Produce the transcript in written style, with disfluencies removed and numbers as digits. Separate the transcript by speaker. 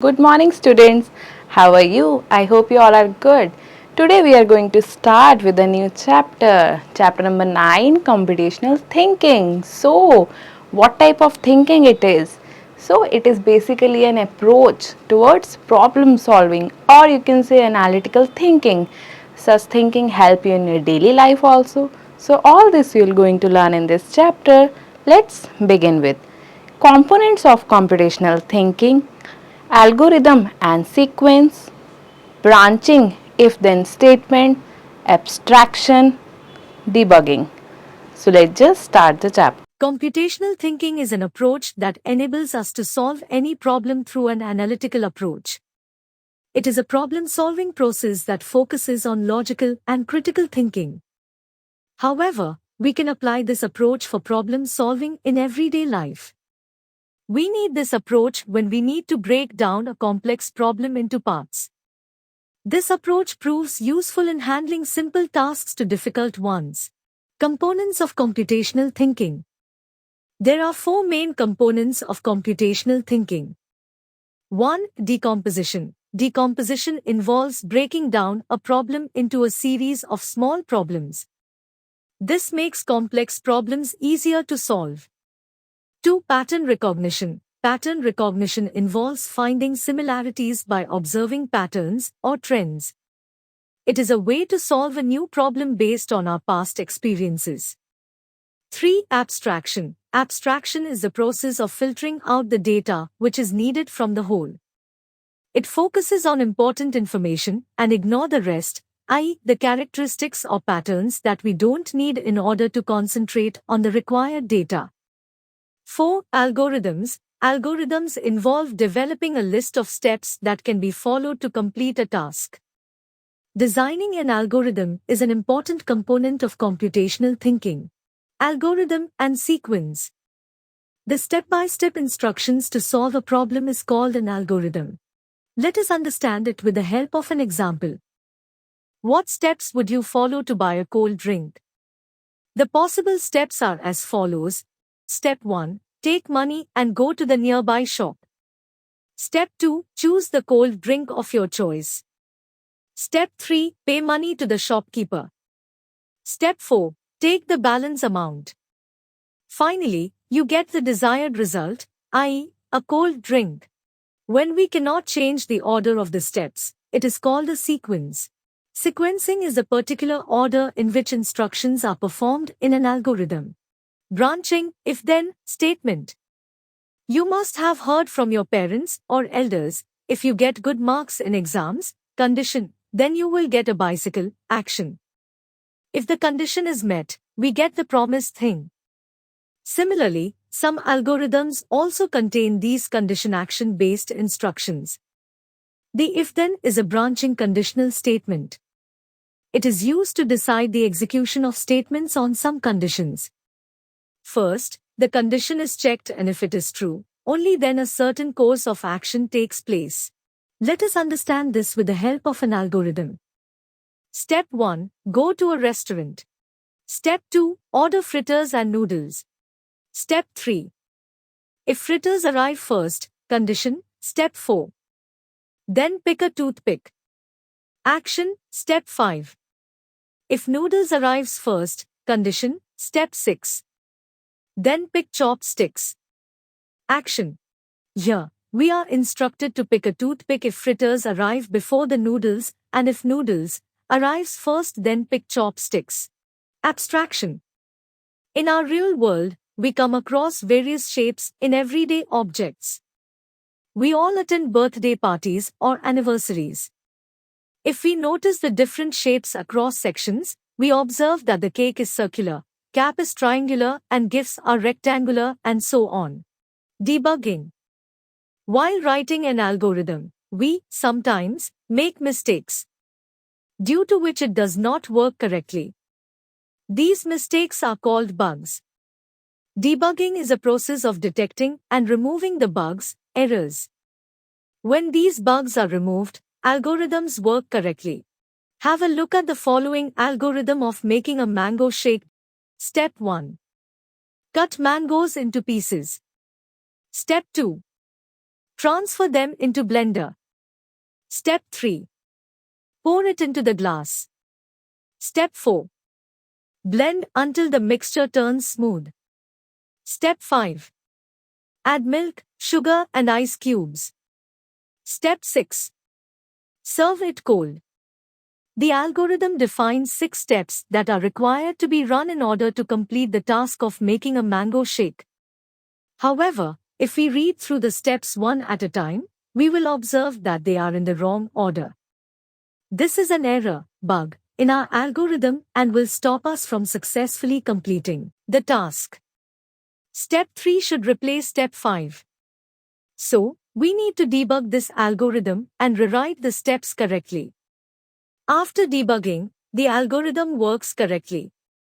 Speaker 1: Good morning, students. How are you? I hope you all are good. Today we are going to start with a new chapter, chapter number 9, computational thinking. So, what type of thinking it is? So, it is basically an approach towards problem solving, or you can say analytical thinking. Such thinking help you in your daily life also. So, all this you are going to learn in this chapter. Let's begin with components of computational thinking, algorithm and sequence, branching if then statement, abstraction, debugging. So let's just start the chapter.
Speaker 2: Computational thinking is an approach that enables us to solve any problem through an analytical approach. It is a problem-solving process that focuses on logical and critical thinking. However, we can apply this approach for problem solving in everyday life. We need this approach when we need to break down a complex problem into parts. This approach proves useful in handling simple tasks to difficult ones. Components of computational thinking. There are four main components of computational thinking. 1. Decomposition. Decomposition involves breaking down a problem into a series of small problems. This makes complex problems easier to solve. 2. Pattern recognition. Pattern recognition involves finding similarities by observing patterns or trends. It is a way to solve a new problem based on our past experiences. 3. Abstraction. Abstraction is the process of filtering out the data which is needed from the whole. It focuses on important information and ignore the rest, i.e., the characteristics or patterns that we don't need in order to concentrate on the required data. 4. Algorithms. Algorithms involve developing a list of steps that can be followed to complete a task. Designing an algorithm is an important component of computational thinking. Algorithm and sequence. The step-by-step instructions to solve a problem is called an algorithm. Let us understand it with the help of an example. What steps would you follow to buy a cold drink? The possible steps are as follows. Step 1. Take money and go to the nearby shop. Step 2. Choose the cold drink of your choice. Step 3. Pay money to the shopkeeper. Step 4. Take the balance amount. Finally, you get the desired result, i.e., a cold drink. When we cannot change the order of the steps, it is called a sequence. Sequencing is the particular order in which instructions are performed in an algorithm. Branching, if-then, statement. You must have heard from your parents or elders, if you get good marks in exams, condition, then you will get a bicycle, action. If the condition is met, we get the promised thing. Similarly, some algorithms also contain these condition-action-based instructions. The if-then is a branching conditional statement. It is used to decide the execution of statements on some conditions. First, the condition is checked, and if it is true, only then a certain course of action takes place. Let us understand this with the help of an algorithm. Step 1. Go to a restaurant. Step 2. Order fritters and noodles. Step 3. If fritters arrive first, condition, Step 4. Then pick a toothpick. Action, Step 5. If noodles arrives first, condition, Step 6. Then pick chopsticks. Action. Here, we are instructed to pick a toothpick if fritters arrive before the noodles, and if noodles arrives first, then pick chopsticks. Abstraction. In our real world, we come across various shapes in everyday objects. We all attend birthday parties or anniversaries. If we notice the different shapes across sections, we observe that the cake is circular, cap is triangular, and gifts are rectangular, and so on. Debugging. While writing an algorithm, we sometimes make mistakes, due to which it does not work correctly. These mistakes are called bugs. Debugging is a process of detecting and removing the bugs, errors. When these bugs are removed, algorithms work correctly. Have a look at the following algorithm of making a mango shake. Step 1. Cut mangoes into pieces. Step 2. Transfer them into blender. Step 3. Pour it into the glass. Step 4. Blend until the mixture turns smooth. Step 5. Add milk, sugar and ice cubes. Step 6. Serve it cold. The algorithm defines 6 steps that are required to be run in order to complete the task of making a mango shake. However, if we read through the steps one at a time, we will observe that they are in the wrong order. This is an error, bug, in our algorithm and will stop us from successfully completing the task. Step 3 should replace Step 5. So, we need to debug this algorithm and rewrite the steps correctly. After debugging, the algorithm works correctly.